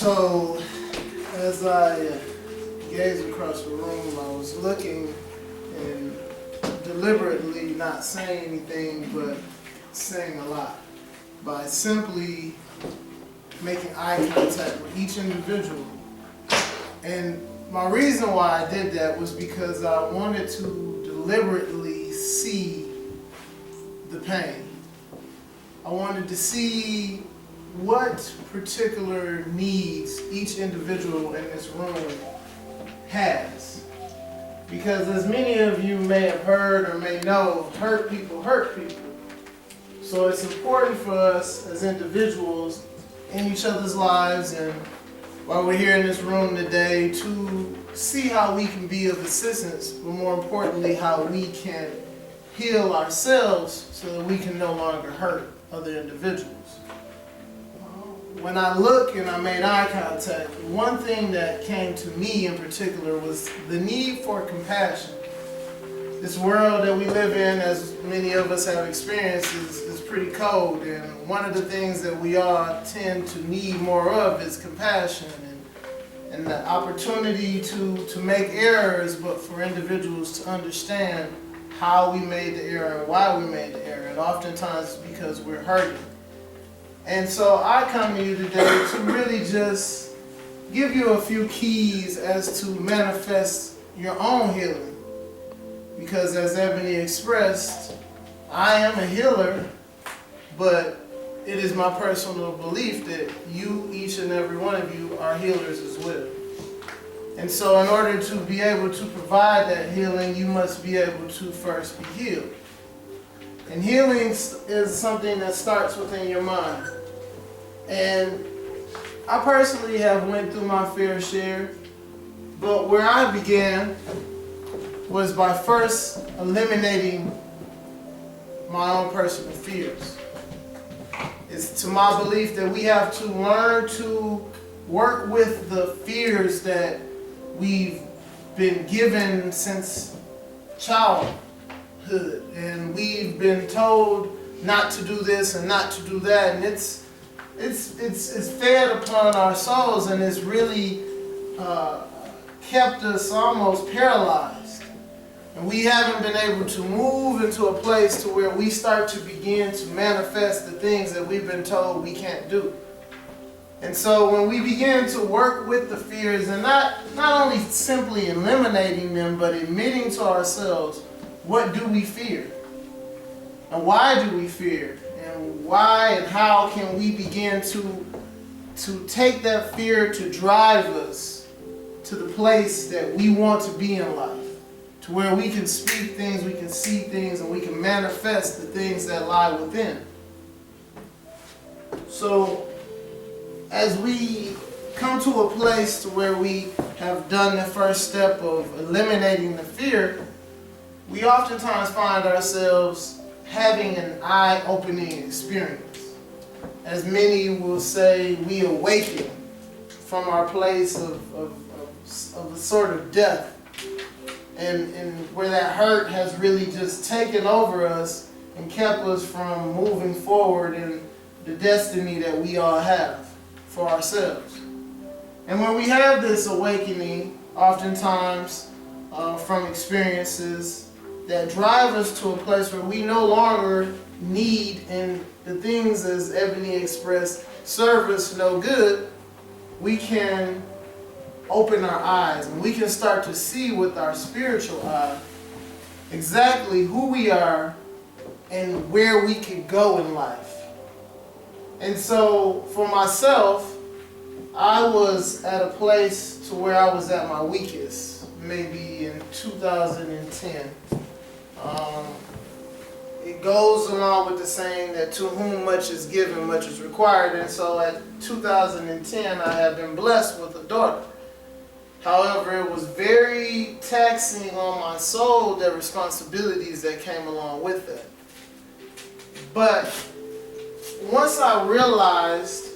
So, as I gazed across the room, I was looking and deliberately not saying anything, but saying a lot by simply making eye contact with each individual. And my reason why I did that was because I wanted to deliberately see the pain. I wanted to see what particular needs each individual in this room has. Because as many of you may have heard or may know, hurt people hurt people. So it's important for us as individuals in each other's lives and while we're here in this room today to see how we can be of assistance, but more importantly, how we can heal ourselves so that we can no longer hurt other individuals. When I look and I made eye contact, one thing that came to me in particular was the need for compassion. This world that we live in, as many of us have experienced, is pretty cold, and one of the things that we all tend to need more of is compassion and the opportunity to make errors, but for individuals to understand how we made the error and why we made the error, and oftentimes because we're hurting. And so I come to you today to really just give you a few keys as to manifest your own healing. Because as Ebony expressed, I am a healer, but it is my personal belief that you, each and every one of you, are healers as well. And so in order to be able to provide that healing, you must be able to first be healed. And healing is something that starts within your mind. And I personally have went through my fair share, but where I began was by first eliminating my own personal fears. It's to my belief that we have to learn to work with the fears that we've been given since childhood. And we've been told not to do this and not to do that, and it's fed upon our souls, and it's really kept us almost paralyzed. And we haven't been able to move into a place to where we start to begin to manifest the things that we've been told we can't do. And so when we begin to work with the fears, and not only simply eliminating them, but admitting to ourselves, what do we fear? And why do we fear? And why and how can we begin to take that fear to drive us to the place that we want to be in life? To where we can speak things, we can see things, and we can manifest the things that lie within. So as we come to a place to where we have done the first step of eliminating the fear, we oftentimes find ourselves having an eye-opening experience. As many will say, we awaken from our place of a sort of death, and where that hurt has really just taken over us and kept us from moving forward in the destiny that we all have for ourselves. And when we have this awakening, oftentimes from experiences that drive us to a place where we no longer need, and the things, as Ebony expressed, serve us no good, we can open our eyes and we can start to see with our spiritual eye exactly who we are and where we can go in life. And so for myself, I was at a place to where I was at my weakest, maybe in 2010. It goes along with the saying that to whom much is given, much is required. And so at 2010, I had been blessed with a daughter. However, it was very taxing on my soul, the responsibilities that came along with that. But once I realized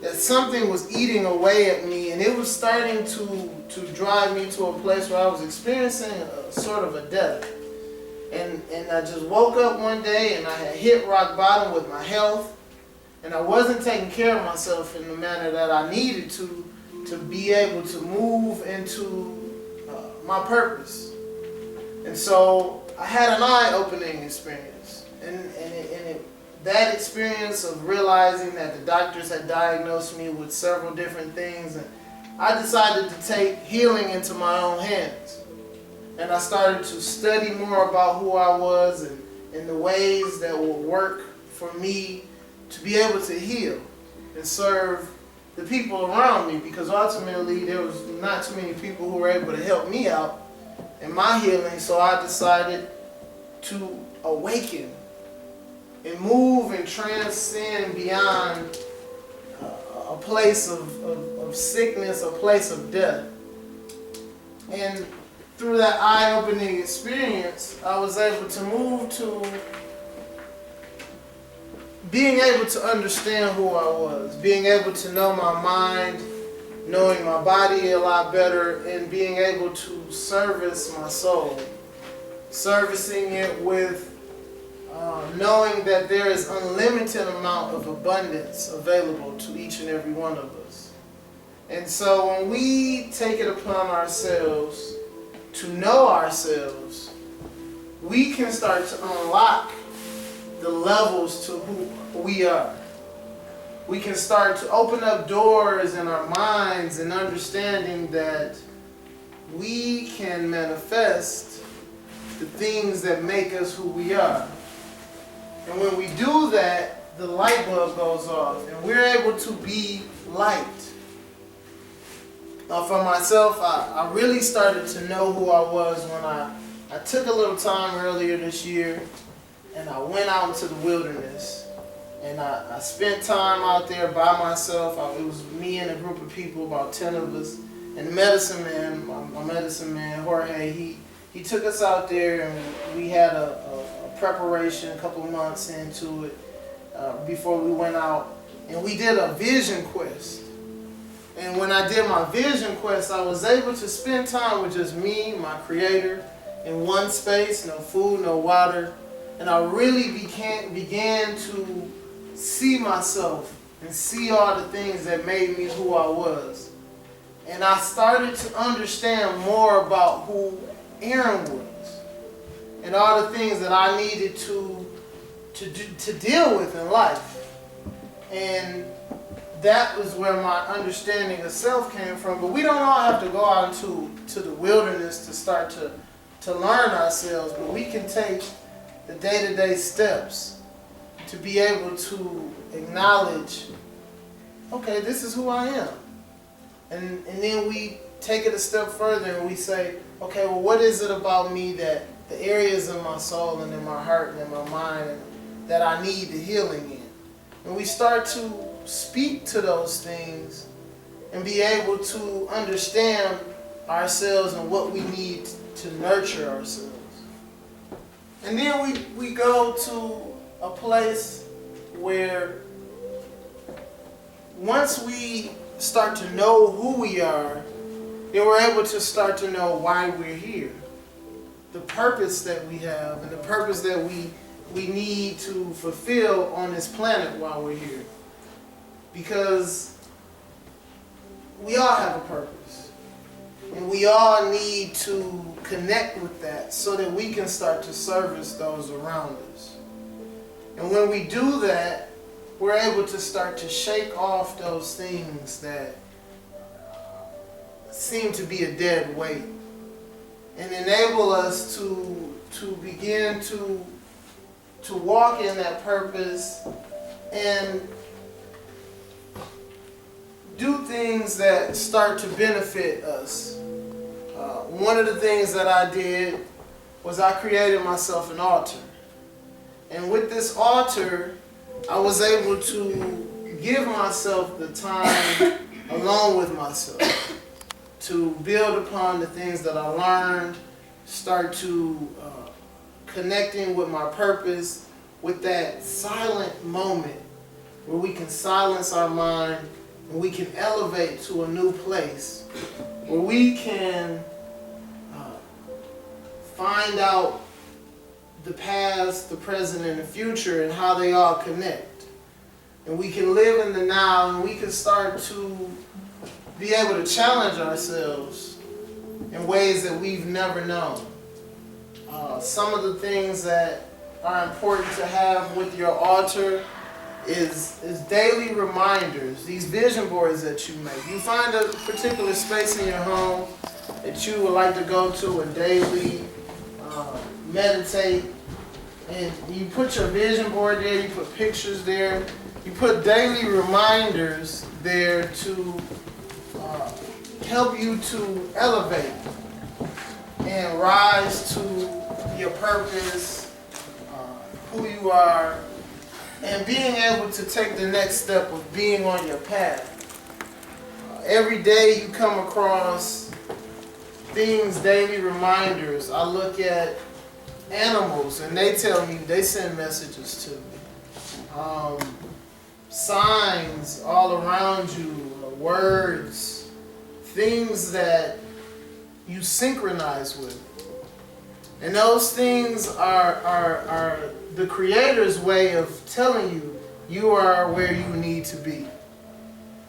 that something was eating away at me, and it was starting to drive me to a place where I was experiencing a sort of a death. And I just woke up one day and I had hit rock bottom with my health. And I wasn't taking care of myself in the manner that I needed to be able to move into my purpose. And so I had an eye-opening experience. That experience of realizing that the doctors had diagnosed me with several different things, and I decided to take healing into my own hands. And I started to study more about who I was and the ways that would work for me to be able to heal and serve the people around me, because ultimately there was not too many people who were able to help me out in my healing. So I decided to awaken and move and transcend beyond a place of sickness, a place of death. And through that eye-opening experience, I was able to move to being able to understand who I was, being able to know my mind, knowing my body a lot better, and being able to service my soul, servicing it with knowing that there is unlimited amount of abundance available to each and every one of us. And so when we take it upon ourselves to know ourselves, we can start to unlock the levels to who we are. We can start to open up doors in our minds and understanding that we can manifest the things that make us who we are. And when we do that, the light bulb goes off and we're able to be light. For myself, I really started to know who I was when I took a little time earlier this year and I went out into the wilderness. And I spent time out there by myself. It was me and a group of people, about 10 of us. And the medicine man, my medicine man, Jorge, he took us out there and we had a preparation a couple months into it before we went out. And we did a vision quest. And when I did my vision quest, I was able to spend time with just me, my creator, in one space, no food, no water. And I really began to see myself and see all the things that made me who I was. And I started to understand more about who Errin was and all the things that I needed to deal with in life. And that was where my understanding of self came from. But we don't all have to go out into the wilderness to start to learn ourselves, but we can take the day-to-day steps to be able to acknowledge, okay, this is who I am. And then we take it a step further and we say, okay, well, what is it about me that the areas of my soul and in my heart and in my mind that I need the healing in? And we start to speak to those things and be able to understand ourselves and what we need to nurture ourselves. And then we go to a place where once we start to know who we are, then we're able to start to know why we're here. The purpose that we have and the purpose that we need to fulfill on this planet while we're here. Because we all have a purpose. And we all need to connect with that so that we can start to service those around us. And when we do that, we're able to start to shake off those things that seem to be a dead weight and enable us to begin to walk in that purpose and do things that start to benefit us. One of the things that I did was I created myself an altar. And with this altar, I was able to give myself the time alone with myself to build upon the things that I learned, start to connecting with my purpose, with that silent moment where we can silence our mind and we can elevate to a new place where we can find out the past, the present, and the future and how they all connect. And we can live in the now, and we can start to be able to challenge ourselves in ways that we've never known. Some of the things that are important to have with your altar is daily reminders, these vision boards that you make. You find a particular space in your home that you would like to go to and daily meditate, and you put your vision board there, you put pictures there, you put daily reminders there to help you to elevate and rise to your purpose, who you are, and being able to take the next step of being on your path. Every day you come across things, daily reminders. I look at animals and they tell me, they send messages to me. Signs all around you, words, things that you synchronize with. And those things are the Creator's way of telling you you are where you need to be.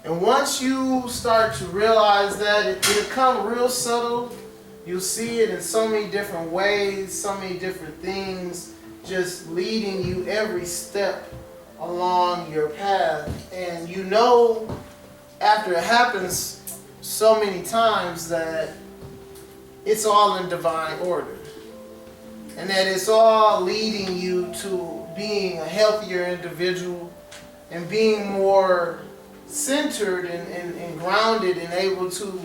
And once you start to realize that, it'll come real subtle. You'll see it in so many different ways, so many different things, just leading you every step along your path. And you know, after it happens so many times, that it's all in divine order. And that it's all leading you to being a healthier individual and being more centered and grounded and able to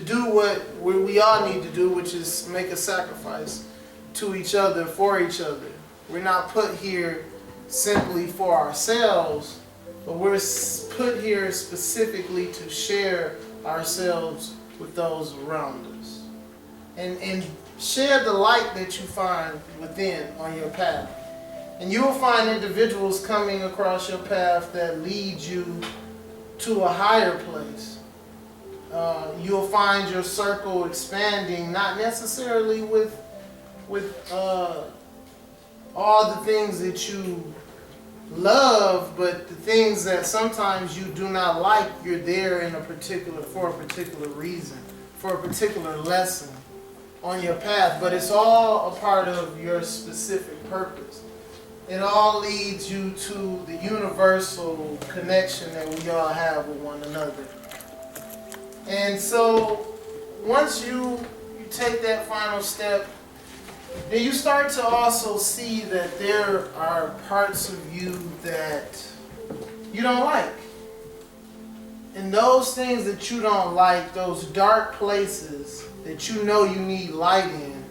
do what we all need to do, which is make a sacrifice to each other, for each other. We're not put here simply for ourselves, but we're put here specifically to share ourselves with those around us. And share the light that you find within on your path. And you will find individuals coming across your path that lead you to a higher place. You'll find your circle expanding, not necessarily with all the things that you love, but the things that sometimes you do not like. You're there for a particular reason, for a particular lesson on your path, but it's all a part of your specific purpose. It all leads you to the universal connection that we all have with one another. And so once you take that final step, then you start to also see that there are parts of you that you don't like. And those things that you don't like, those dark places that you know you need light in,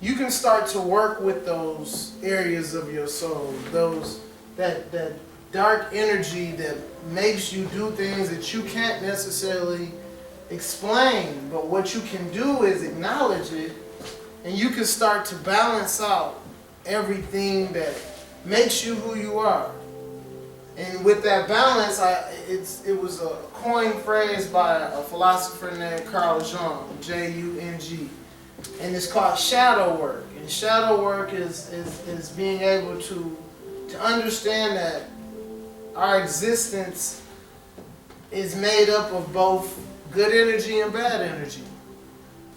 you can start to work with those areas of your soul, that dark energy that makes you do things that you can't necessarily explain. But what you can do is acknowledge it, and you can start to balance out everything that makes you who you are. And with that balance, it was a coined phrase by a philosopher named Carl Jung, Jung, and it's called shadow work. And shadow work is being able to understand that our existence is made up of both good energy and bad energy.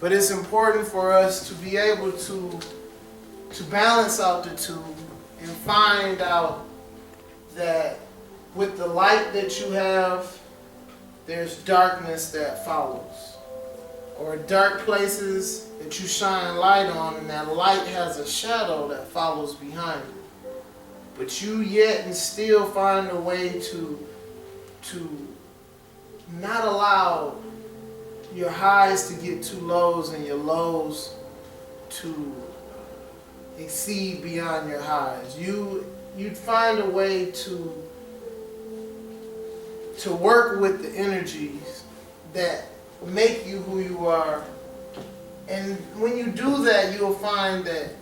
But it's important for us to be able to balance out the two and find out that with the light that you have, there's darkness that follows. Or dark places that you shine light on, and that light has a shadow that follows behind it. But you yet and still find a way to not allow your highs to get too lows and your lows to exceed beyond your highs. You'd find a way to work with the energies that make you who you are. And when you do that, you'll find that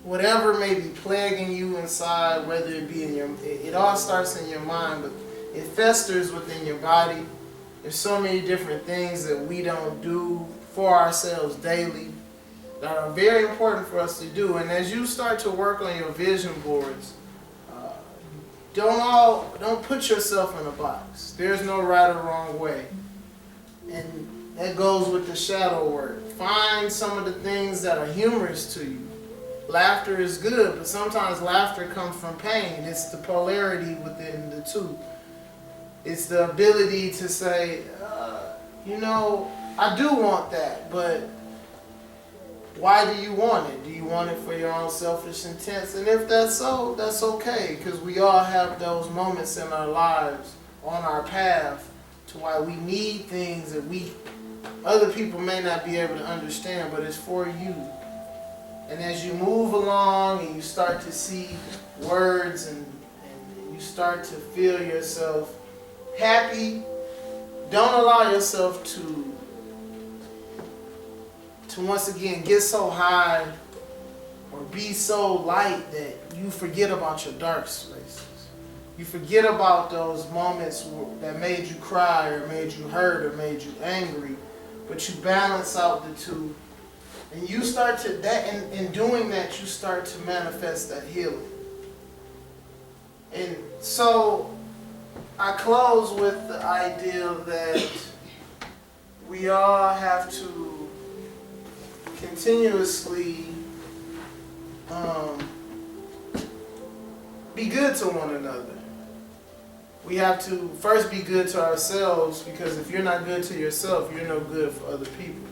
whatever may be plaguing you inside, whether it be it all starts in your mind, but it festers within your body. There's so many different things that we don't do for ourselves daily that are very important for us to do. And as you start to work on your vision boards, don't put yourself in a box. There's no right or wrong way. And that goes with the shadow work. Find some of the things that are humorous to you. Laughter is good, but sometimes laughter comes from pain. It's the polarity within the two. It's the ability to say, I do want that, but why do you want it? Do you want it for your own selfish intents? And if that's so, that's okay, because we all have those moments in our lives on our path to why we need things that other people may not be able to understand, but it's for you. And as you move along and you start to see words and you start to feel yourself happy, don't allow yourself to once again get so high or be so light that you forget about your dark spaces. You forget about those moments that made you cry or made you hurt or made you angry, but you balance out the two. And you start to, in doing that, you start to manifest that healing. And so I close with the idea that we all have to continuously be good to one another. We have to first be good to ourselves, because if you're not good to yourself, you're no good for other people.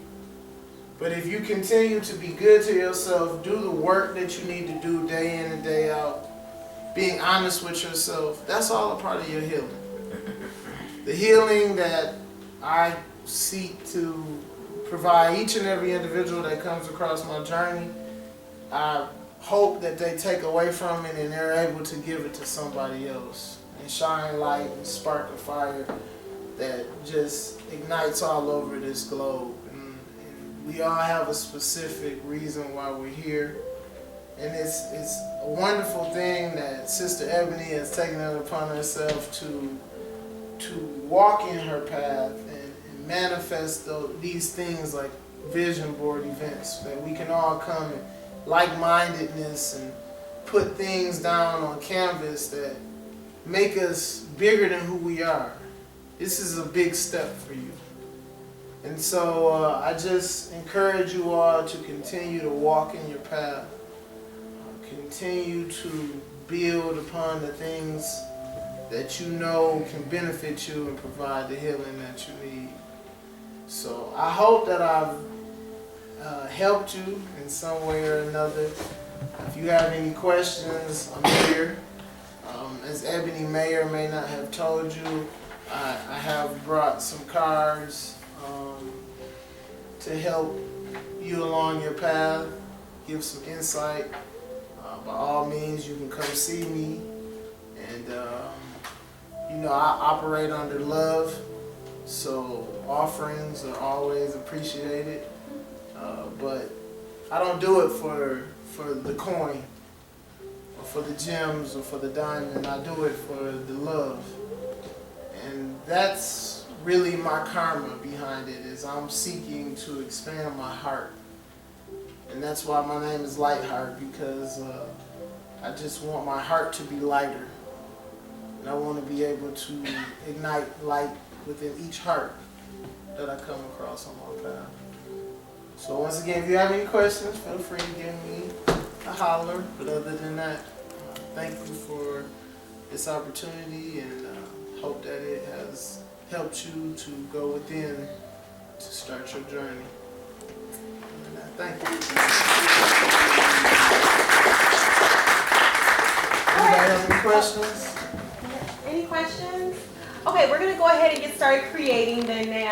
But if you continue to be good to yourself, do the work that you need to do day in and day out, being honest with yourself, that's all a part of your healing. The healing that I seek to provide each and every individual that comes across my journey, I hope that they take away from it and they're able to give it to somebody else and shine light and spark a fire that just ignites all over this globe. And we all have a specific reason why we're here. And it's a wonderful thing that Sister Ebony has taken it upon herself to walk in her path and manifest these things like vision board events, that we can all come in like-mindedness and put things down on canvas that make us bigger than who we are. This is a big step for you. And so I just encourage you all to continue to walk in your path. Continue to build upon the things that you know can benefit you and provide the healing that you need. So I hope that I've helped you in some way or another. If you have any questions, I'm here. As Ebony may or may not have told you, I have brought some cards to help you along your path, give some insight. By all means, you can come see me. And, I operate under love, so offerings are always appreciated. But I don't do it for the coin, or for the gems, or for the diamond. I do it for the love. And that's really my karma behind it, is I'm seeking to expand my heart. And that's why my name is LightHeart, because I just want my heart to be lighter. And I want to be able to ignite light within each heart that I come across on my path. So once again, if you have any questions, feel free to give me a holler. But other than that, thank you for this opportunity, and hope that it has helped you to go within to start your journey. Thank you. Anybody have any questions? Any questions? Okay, we're going to go ahead and get started creating then now.